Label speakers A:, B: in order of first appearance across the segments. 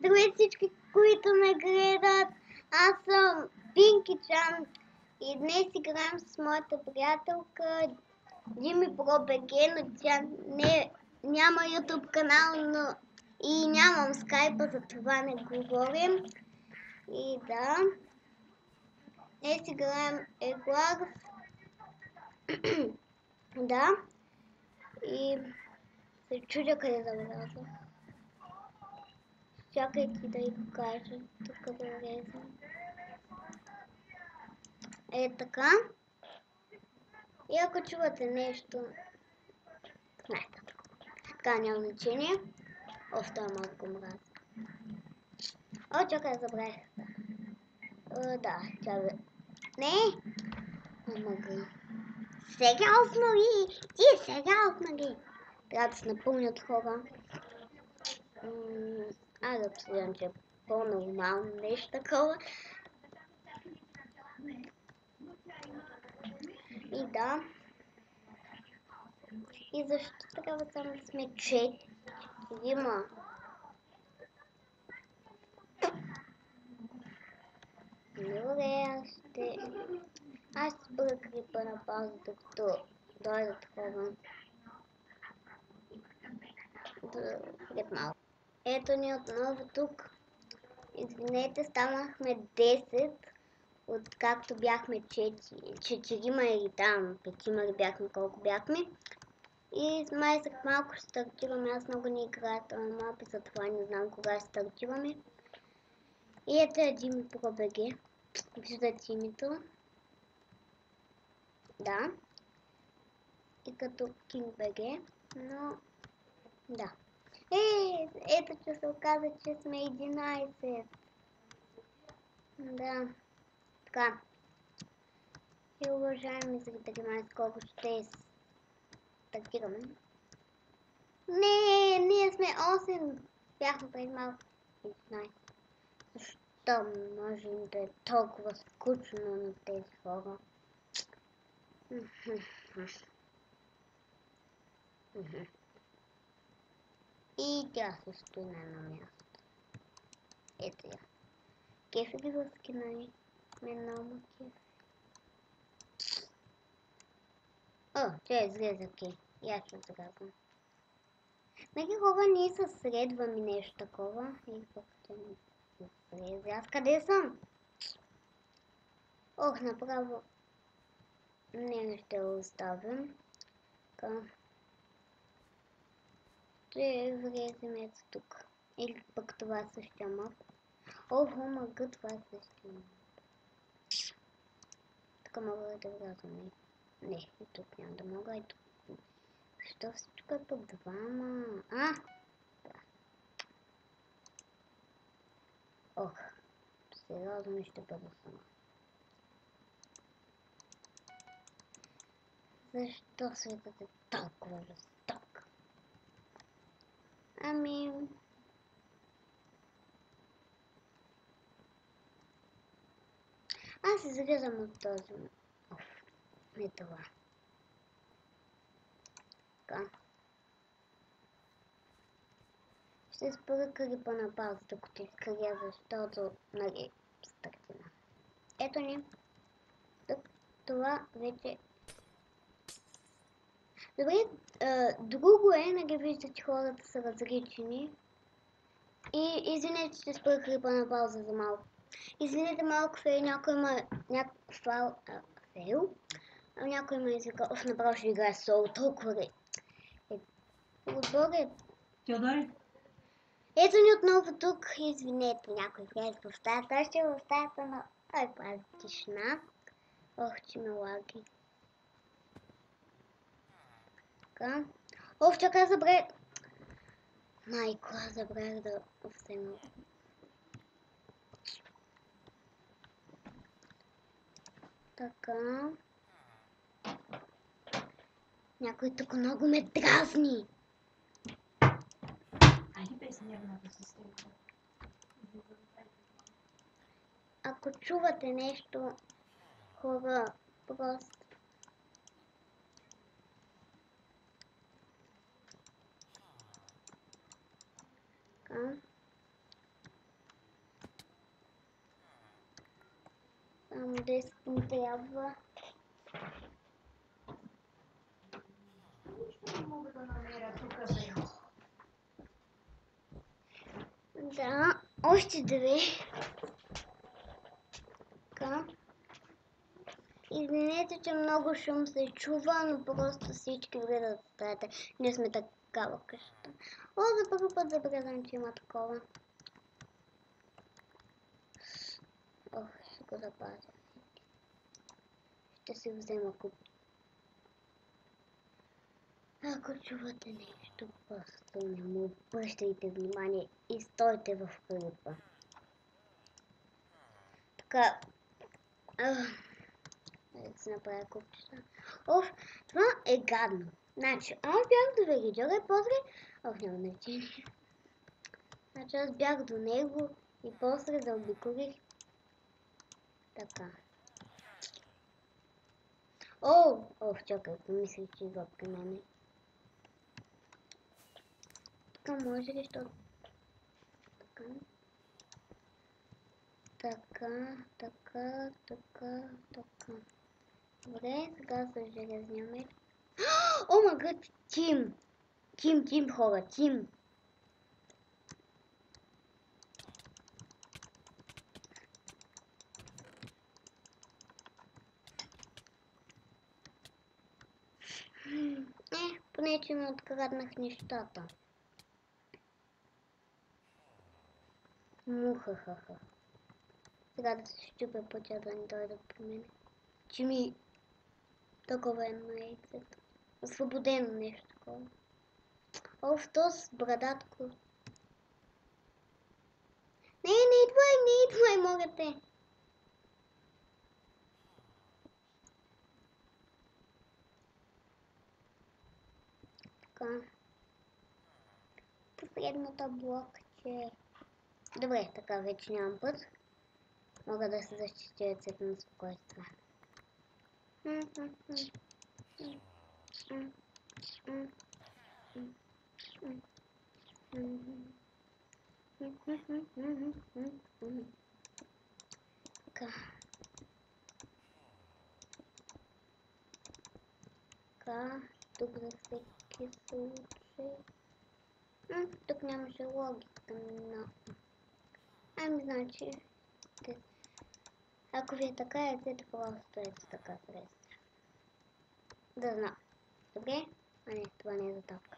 A: Здравейте всички, които ме гледат. Аз съм Пинки Чан и днес играем с моята приятелка Дими Про БГ, но тя няма YouTube канал, но и нямам скайпа, за това не говорим. И да, днес играем Eglax. Да, и се чудя къде да вляза. Чакайте да ви покажа тук да влезем. Е така. И ако чувате нещо, знаете. Така няма значение. Това е малко мраз. О, чакай, забравих. Да, тя бе. Не! Омага. Сега осмали! Ти сега осмали! Трябва да се напълнят хора. Да обсъдям, че е по-нормално нещо такова. И да. И защо трябва само да сме четирима? Добре, аз ще бъда клипа на пауза, докато дойдат хора. След малко. Ето ни отново тук. Извинете, станахме 10, откакто бяхме 4 или там 5 ли бяхме, колко бяхме. И май след малко ще стартираме, аз много не играя това мапи, затова не знам кога ще стартираме. И ето е Дими Про БГ. Виждате името. Да. И като King БГ, но да. Ето, че се оказа, че сме 11. Да. Така. И уважаеми зрители, май скоро ще стартираме. Не, ние сме 8. Бяхме преди малко 11. Защо може да е толкова скучно на тези хора? И тя се стои на едно място. Ето я. Кефи ги го скинали. Много кефи. Тя излезе ки. И аз ще отразам. Неки хора ние се средваме нещо такова. И пък тя ми се срезе. Аз къде съм? Направо. Не ще го оставим. Така. Ще влезем ето тук. Или пък това е същия мап. Омага, това е същия мап. Така мога да влязам. Не, и тук няма да мога. И тук. Защо всичко е по двама? Сериозно ще бъда сама. Защо светът е толкова жесток? Аз излизам от този. Не това. Така. Ще спра клипа на пауза, докато изкрия, защото стартина. Ето ни. Това вече. Добре, друго е, виждате, хората са различни. И извинете, ще спра клипа на пауза за малко. Извинете малко, някой има някакъв фейл. Някой има извика, направо ще играе соло, толкова ли. Отборе.
B: Теодори?
A: Ето ни отново тук. Извинете, някой влезе в стаята. Аз ще в стаята на... пази тишина. Че ме лаги. Така. Чакай, забравих. Майко, забравих да взема. Така. Някой тук много ме дразни. Ако чувате нещо, хора, просто. Така. 10 ми трябва.
B: Не мога да намеря тук, бе.
A: Да, още две. Така. Извинете, че много шум се чува, но просто всички влизат в стаята. Ние сме такава къща. О, за първи път забелязвам, че има такова. Ох, ще го запазя. Ще си взема куп. Ако чувате нещо, просто не му обръщайте внимание и стойте в клипа. Така. Да си направя купчета. Оф, това е гадно. Значи, аз бях до вегетара и после... Оф, няма значение. Значи аз бях до него и после заобиколих. Така. О, чакай, помислих, че идва при мене. Така може ли, защото... Така. Така. Добре, сега с железния меч. О май гад, Тим! Тим, хора, Тим! Поне че ми откраднах нещата. Мухахаха. Сега да се щупя пътя да не дойдат при мен. Че ми такова е на яйцето. Освободено нещо такова. Оф, то с брадатко. Не идвай, могате. Така. Последното блокче. Добре, така вече нямам път. Мога да се защитя цвета на спокойствие. Така, тук за всеки случай. Тук нямаше логика, но... Ами, значи... Ако ви е така, ето просто ето така средства. Да знам. Добре? А не, това не е за топка.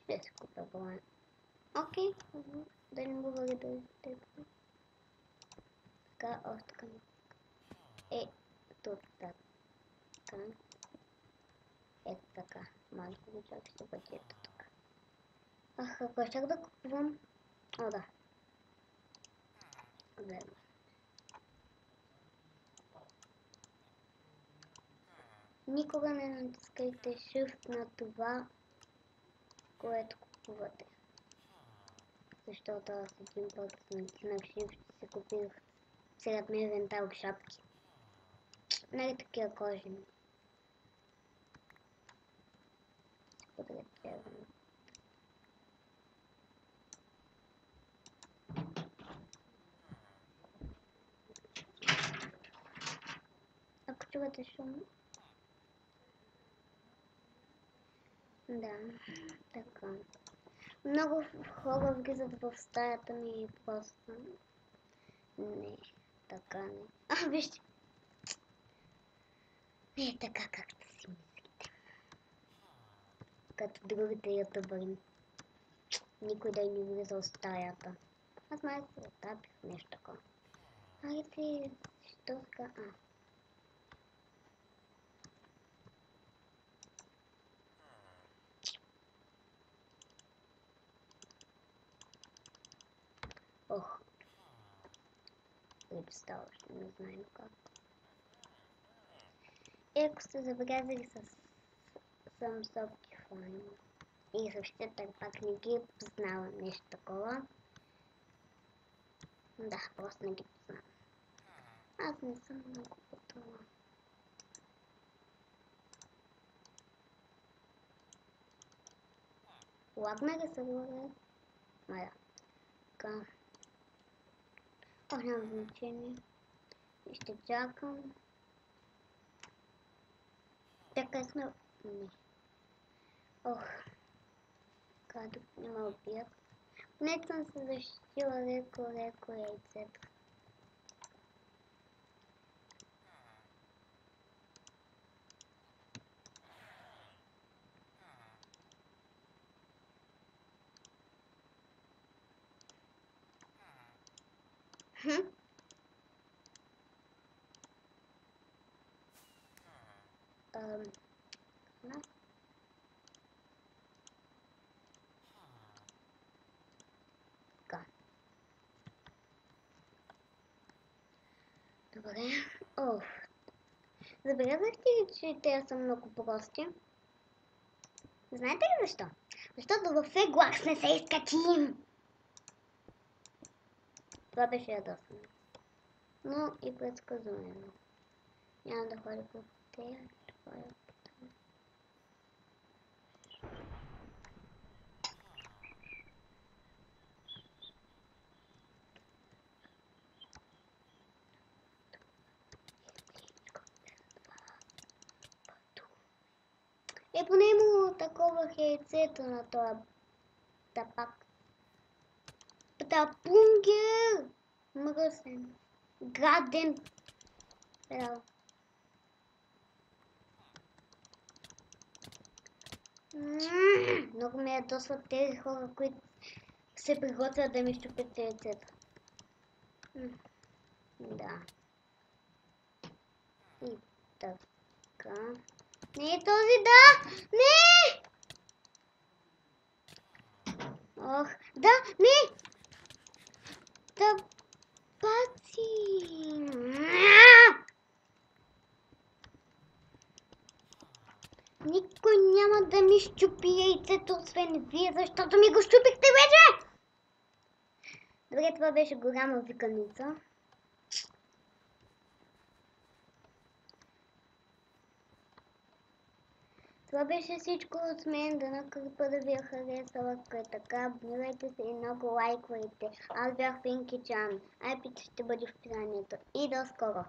A: Ще се купя балан. Окей. Да не говори да теб. Така, още така. Тук така. Ето така. Малко го чак ще бъде ето така. Ах, ако щях да купувам... О, да. Верно. Никога не натискайте Shift на това, което купувате. Защото аз един път натиснах Shift и си купих целият ми инвентар от шапки. Нали такива кожени. Подречевам. Ако чувате шум... Да, така. Много хора влизат в стаята ми и просто... Не, така не. Вижте! Не е така, както си мислите. Като другите ютубъри. Никой да не влиза в стаята. Аз май се отапих нещо такова. Айде, що така? Ох. Липставаш, не знаем как. Ако сте забелязали съм с Optifine и въобще пак не ги познавам нещо такова. Да, просто не ги познавам. Аз не съм много готова. Лагна ли се говоря? Да. Така. Няма значение. Ще чакам. Така сме... Не. Ох. Кадо не ме убият. Не съм се защитила леко яйцето. Така. Добре. Оф. Забелязахте ли, че те са много прости? Знаете ли защо? Защото в Егуакс не се изкачим. Това беше ядосно. Но и предсказуемо. Няма да ходя по тея, ще ходя по тея. Поне му такова яйцето на този тапак. Тапунгер! Мръсен. Гаден. Ео. Много ме ядосват тези хора, които се приготвят да ми щупят яйцето. Да. И така. Не е този, да! Не! Ох, да, не! Тапаци! Никой няма да ми щупи яйцето, освен вие, защото ми го щупихте вече! Добре, това беше голяма виканица. Това беше всичко от мен. Дано където да ви е харесала. Ако е така, абонирайте се и много лайквайте. Аз бях Пинки Чан. Айпит ще бъде в описанието. И до скоро!